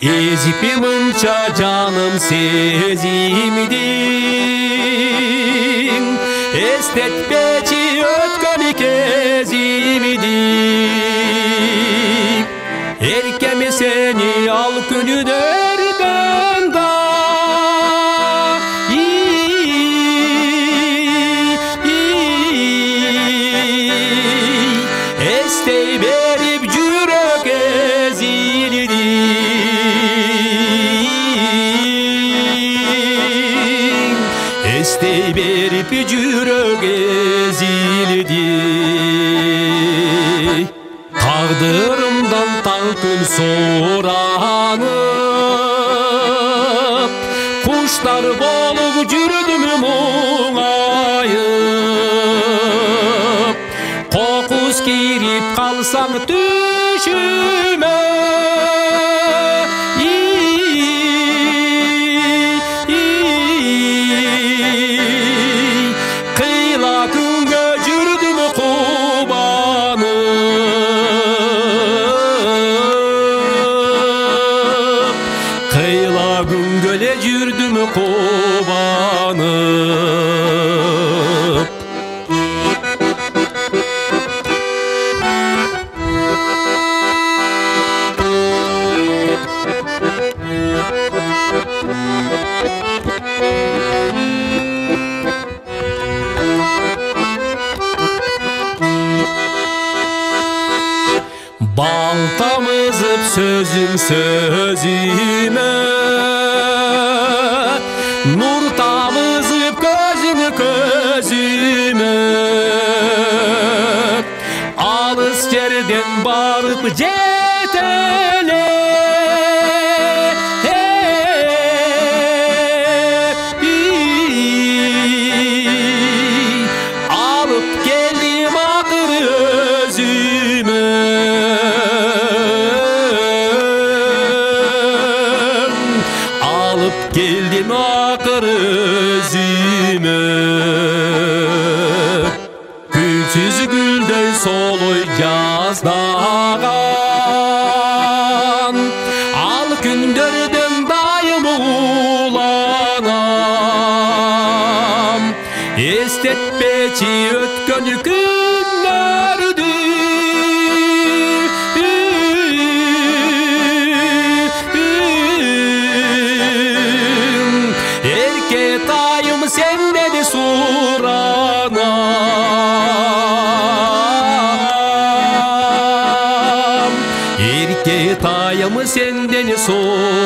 Ezip mınça canım sezimdin, Estetpечи өткөн кезимди. Эркеме сени ал күнүдөрдөн да, эстей берип жүрөк эзилди. Эстей берип жүрөк эзилди. Тагдырымдан таң күн суранып, куштар болуп жүрдүм муңайып. Кокус кирип калсам түшүмө, кыйла күнгө жүрдүм кубанып, кыйла күнгө эле жүрдүм кубанып. Бал тамызып сөзүм сөзүмө, нур тамызып көзүм көзүмө. Алыс жерден барып жетеле, алып келдим акыр өзүмө. Алып келдим акыр өзүмө. Күнсүз гүлдөй солой жаздаган, ал күндөрдөн дайым уланам. Эстетпечи өткөн күндөрдү, эркетайым сенден суранам. Эркетайым сенден суранам.